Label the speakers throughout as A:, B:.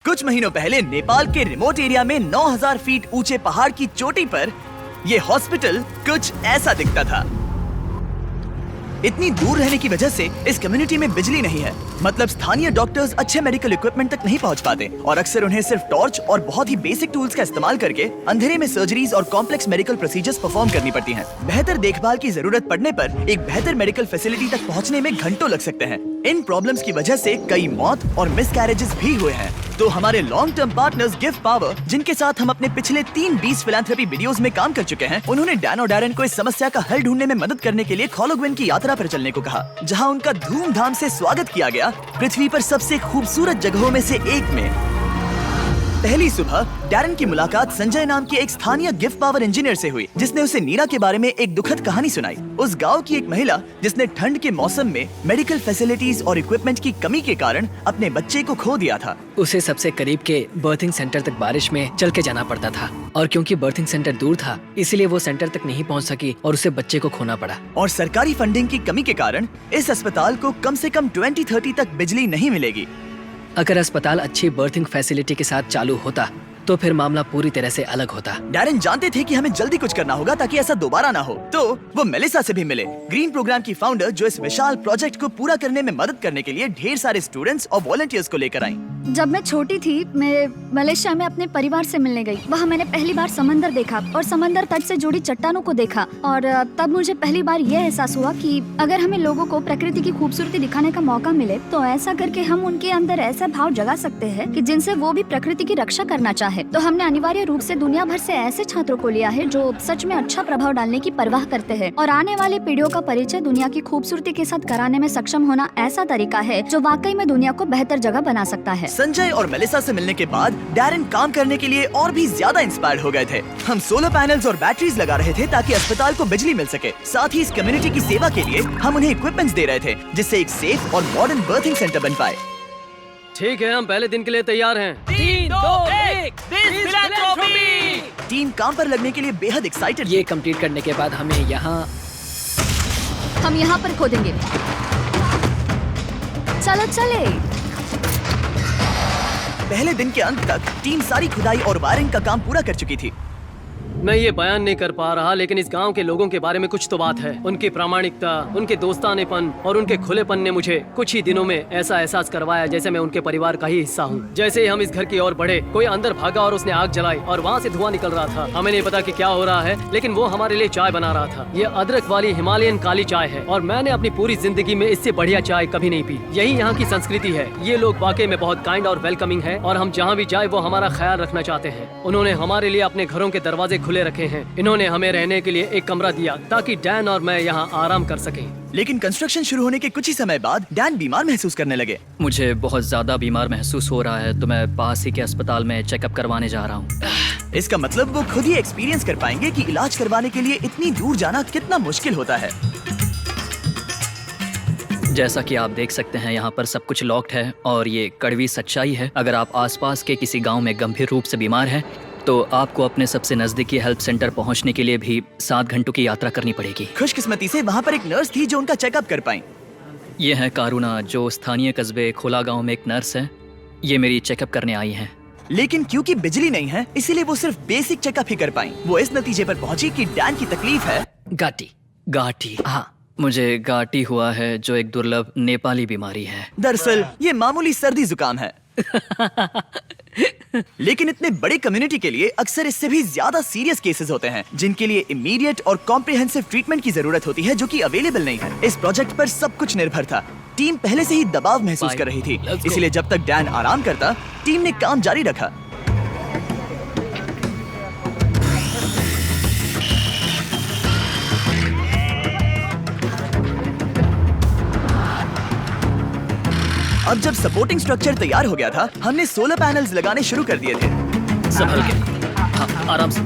A: कुछ महीनों पहले नेपाल के रिमोट एरिया में 9000 फीट ऊंचे पहाड़ की चोटी पर ये हॉस्पिटल कुछ ऐसा दिखता था। इतनी दूर रहने की वजह से इस कम्युनिटी में बिजली नहीं है, मतलब स्थानीय डॉक्टर्स अच्छे मेडिकल इक्विपमेंट तक नहीं पहुंच पाते और अक्सर उन्हें सिर्फ टॉर्च और बहुत ही बेसिक टूल्स का इस्तेमाल करके अंधेरे में सर्जरीज और कॉम्प्लेक्स मेडिकल प्रोसीजर्स परफॉर्म करनी पड़ती हैं। बेहतर देखभाल की जरूरत पड़ने पर एक बेहतर मेडिकल फैसिलिटी तक पहुंचने में घंटों लग सकते हैं। इन प्रॉब्लम्स की वजह से कई मौत और मिसकैरेजेस भी हुए हैं। तो हमारे long term partners give power, जिनके साथ हम अपने पिछले 3 फिलैंथ्रोपी वीडियोस में काम कर चुके हैं, उन्होंने डैन और डैरेन को इस समस्या का हल ढूंढने में मदद करने के लिए खोलोग्विन की यात्रा पर चलने को कहा, जहां उनका धूमधाम से स्वागत किया गया पृथ्वी पर सबसे खूबसूरत जगहों में से एक में। पहली सुबह डैरेन की मुलाकात संजय नाम के एक स्थानीय गिव पावर इंजीनियर से हुई, जिसने उसे नीरा के बारे में एक दुखद कहानी सुनाई। उस गांव की एक महिला जिसने ठंड के मौसम में मेडिकल फैसिलिटीज और इक्विपमेंट की कमी के कारण अपने बच्चे को खो दिया था।
B: उसे सबसे करीब के बर्थिंग सेंटर तक बारिश में चल के जाना पड़ता था और क्योंकि बर्थिंग सेंटर दूर था इसलिए वो सेंटर तक नहीं पहुंच सकी और उसे बच्चे को खोना पड़ा।
A: और सरकारी फंडिंग की कमी के कारण इस अस्पताल को कम से कम 2030 तक बिजली नहीं मिलेगी।
B: अगर अस्पताल अच्छी बर्थिंग फैसिलिटी के साथ चालू होता तो फिर मामला पूरी तरह से अलग होता।
A: डैरेन जानते थे कि हमें जल्दी कुछ करना होगा ताकि ऐसा दोबारा ना हो, तो वो मेलिसा से भी मिले, ग्रीन प्रोग्राम की फाउंडर जो इस विशाल प्रोजेक्ट को पूरा करने में मदद करने के लिए ढेर सारे स्टूडेंट्स और वॉलंटियर्स को लेकर आई।
C: जब मैं छोटी थी मैं मलेशिया में अपने परिवार से मिलने गई। वहाँ मैंने पहली बार समंदर देखा और समंदर तट से जुड़ी चट्टानों को देखा और तब मुझे पहली बार यह एहसास हुआ कि अगर हमें लोगों को प्रकृति की खूबसूरती दिखाने का मौका मिले तो ऐसा करके हम उनके अंदर ऐसा भाव जगा सकते हैं कि जिनसे वो भी प्रकृति की रक्षा करना चाहे। तो हमने अनिवार्य रूप से दुनिया भर से ऐसे छात्रों को लिया है जो सच में अच्छा प्रभाव डालने की परवाह करते हैं और आने वाली पीढ़ियों का परिचय दुनिया की खूबसूरती के साथ कराने में सक्षम होना ऐसा तरीका है जो वाकई में दुनिया को बेहतर जगह बना सकता है।
A: संजय और मेलिसा से मिलने के बाद डैरेन काम करने के लिए और भी ज्यादा इंस्पायर्ड हो गए थे। हम सोलर पैनल्स और बैटरीज लगा रहे थे ताकि अस्पताल को बिजली मिल सके। साथ ही इस कम्युनिटी की सेवा के लिए हम उन्हें इक्विपमेंट्स दे रहे थे जिससे एक सेफ और मॉडर्न बर्थिंग सेंटर बन पाए।
D: ठीक है, हम पहले दिन के लिए तैयार हैं।
E: 3, 2, 1 फिलैंथ्रोपी।
A: टीम काम पर लगने के लिए बेहद एक्साइटेड।
B: ये कंप्लीट करने के बाद हम
C: यहाँ पर खोदेंगे। चलो चले।
A: पहले दिन के अंत तक टीम सारी खुदाई और वायरिंग का काम पूरा कर चुकी थी।
D: मैं ये बयान नहीं कर पा रहा, लेकिन इस गांव के लोगों के बारे में कुछ तो बात है। उनकी प्रामाणिकता, उनके दोस्तानेपन और उनके खुलेपन ने मुझे कुछ ही दिनों में ऐसा एहसास करवाया जैसे मैं उनके परिवार का ही हिस्सा हूँ। जैसे ही हम इस घर की ओर बढ़े, कोई अंदर भागा और उसने आग जलाई और वहाँ से धुआं निकल रहा था। हमें नहीं पता कि क्या हो रहा है, लेकिन वो हमारे लिए चाय बना रहा था। ये अदरक वाली हिमालयन काली चाय है और मैंने अपनी पूरी जिंदगी में इससे बढ़िया चाय कभी नहीं पी। यही यहाँ की संस्कृति है। ये लोग वाकई में बहुत काइंड और वेलकमिंग है और हम जहाँ भी जाए वो हमारा ख्याल रखना चाहते हैं। उन्होंने हमारे लिए अपने घरों के दरवाजे खुले रखे हैं। इन्होंने हमें रहने के लिए एक कमरा दिया ताकि डैन और मैं यहाँ आराम कर सकें।
A: लेकिन कंस्ट्रक्शन शुरू होने के कुछ ही समय बाद डैन बीमार महसूस करने लगे।
B: मुझे बहुत ज्यादा बीमार महसूस हो रहा है तो मैं पास ही के अस्पताल में चेकअप करवाने जा रहा हूँ।
A: इसका मतलब वो खुद ही एक्सपीरियंस कर पाएंगे कि इलाज करवाने के लिए इतनी दूर जाना कितना मुश्किल होता है।
B: जैसा कि आप देख सकते हैं यहाँ पर सब कुछ लॉक्ड है और ये कड़वी सच्चाई है। अगर आप आसपास के किसी गांव में गंभीर रूप से बीमार हैं तो आपको अपने सबसे नजदीकी हेल्प सेंटर पहुँचने के लिए भी 7 घंटों की यात्रा करनी पड़ेगी।
A: खुशकिस्मती से वहाँ पर एक नर्स थी जो उनका चेकअप कर पाई।
B: ये है कारुणा जो स्थानीय कस्बे खोला गाँव में एक नर्स है। ये मेरी चेकअप करने आई है।
A: लेकिन क्योंकि बिजली नहीं है इसीलिए वो सिर्फ बेसिक चेकअप ही कर पाई। वो इस नतीजे पर पहुंची कि डैन की तकलीफ है
B: गाठी। हाँ, मुझे गाठी हुआ है जो एक दुर्लभ नेपाली बीमारी है।
A: दरअसल ये मामूली सर्दी जुकाम है। लेकिन इतने बड़े कम्युनिटी के लिए अक्सर इससे भी ज्यादा सीरियस केसेस होते हैं जिनके लिए इमीडिएट और कॉम्प्रिहेंसिव ट्रीटमेंट की जरूरत होती है जो कि अवेलेबल नहीं है। इस प्रोजेक्ट पर सब कुछ निर्भर था। टीम पहले से ही दबाव महसूस कर रही थी, इसलिए जब तक डैन आराम करता टीम ने काम जारी रखा। अब जब सपोर्टिंग स्ट्रक्चर तैयार हो गया था हमने सोलर पैनल्स लगाने शुरू कर दिए थे।
B: संभल के, हाँ, आराम से।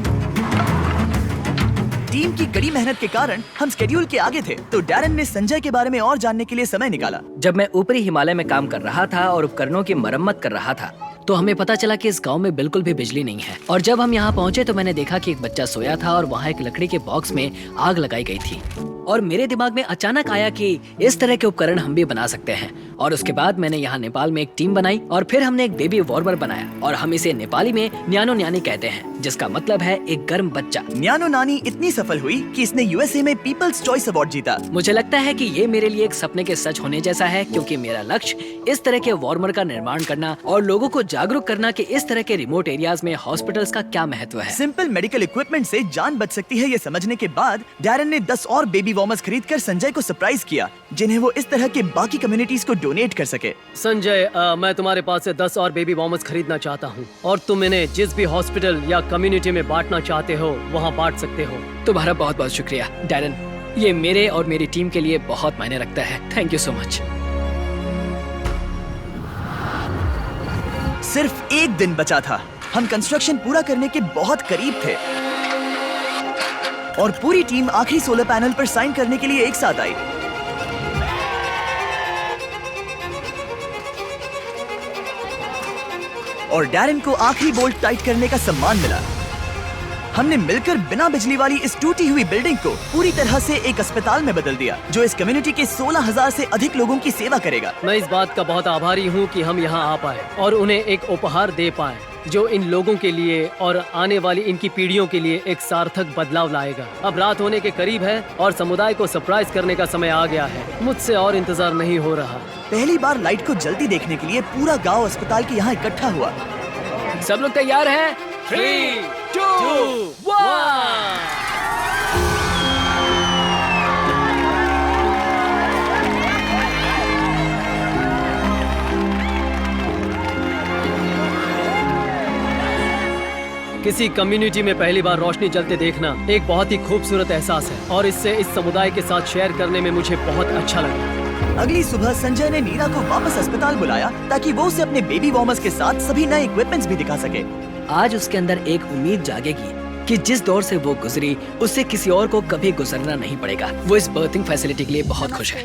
A: टीम की कड़ी मेहनत के कारण हम स्केड्यूल के आगे थे, तो डैरेन ने संजय के बारे में और जानने के लिए समय निकाला।
B: जब मैं ऊपरी हिमालय में काम कर रहा था और उपकरणों की मरम्मत कर रहा था तो हमें पता चला कि इस गांव में बिल्कुल भी बिजली नहीं है। और जब हम यहाँ पहुँचे तो मैंने देखा कि एक बच्चा सोया था और वहाँ एक लकड़ी के बॉक्स में आग लगाई गई थी।
F: और मेरे दिमाग में अचानक आया कि इस तरह के उपकरण हम भी बना सकते हैं। और उसके बाद मैंने यहाँ नेपाल में एक टीम बनाई और फिर हमने एक बेबी वार्मर बनाया और हम इसे नेपाली में न्यानो न्यानी कहते हैं, जिसका मतलब है एक गर्म बच्चा।
A: न्यानो नानी इतनी सफल हुई कि इसने यूएसए में पीपल्स चॉइस अवार्ड जीता।
F: मुझे लगता है कि ये मेरे लिए एक सपने के सच होने जैसा है, क्योंकि मेरा लक्ष्य इस तरह के वार्मर का निर्माण करना और लोगों को जागरूक करना कि इस तरह के रिमोट एरियाज में हॉस्पिटल्स का क्या महत्व है।
A: सिंपल मेडिकल इक्विपमेंट से जान बच सकती है, ये समझने के बाद डैरन ने 10 और बेबी वार्मर्स खरीदकर संजय को सरप्राइज किया, जिन्हें वो इस तरह के बाकी कम्युनिटीज को डोनेट कर सके।
D: संजय, मैं तुम्हारे पास से 10 और बेबी वार्मर्स खरीदना चाहता हूँ और तुम इन्हें जिस भी हॉस्पिटल या कम्युनिटी में बांटना चाहते हो वहाँ बांट सकते हो।
F: तुम्हारा बहुत बहुत शुक्रिया डैरन, ये मेरे और मेरी टीम के लिए बहुत मायने रखता है। Thank you so much.
A: सिर्फ एक दिन बचा था, हम कंस्ट्रक्शन पूरा करने के बहुत करीब थे और पूरी टीम आखिरी सोलर पैनल पर साइन करने के लिए एक साथ आई। और डैरन को आखिरी बोल्ट टाइट करने का सम्मान मिला। हमने मिलकर बिना बिजली वाली इस टूटी हुई बिल्डिंग को पूरी तरह से एक अस्पताल में बदल दिया, जो इस कम्युनिटी के 16,000 से अधिक लोगों की सेवा करेगा।
D: मैं इस बात का बहुत आभारी हूँ कि हम यहाँ आ पाए और उन्हें एक उपहार दे पाए जो इन लोगों के लिए और आने वाली इनकी पीढ़ियों के लिए एक सार्थक बदलाव लाएगा। अब रात होने के करीब है और समुदाय को सरप्राइज करने का समय आ गया है। मुझसे और इंतजार नहीं हो रहा।
A: पहली बार लाइट को जल्दी देखने के लिए पूरा गांव अस्पताल के यहाँ इकट्ठा हुआ।
F: सब लोग तैयार हैं?
D: 3, 2, 1। किसी कम्युनिटी में पहली बार रोशनी जलते देखना एक बहुत ही खूबसूरत एहसास है और इससे इस समुदाय के साथ शेयर करने में मुझे बहुत अच्छा लगा।
A: अगली सुबह संजय ने नीरा को वापस अस्पताल बुलाया ताकि वो उसे अपने बेबी वार्मर्स के साथ सभी नए इक्विपमेंट्स भी दिखा सके।
F: आज उसके अंदर एक उम्मीद जागेगी कि जिस दौर से वो गुजरी उससे किसी और को कभी गुजरना नहीं पड़ेगा। वो इस बर्थिंग फैसिलिटी के लिए बहुत खुश है।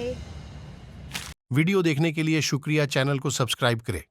G: वीडियो देखने के लिए शुक्रिया। चैनल को सब्सक्राइब करें।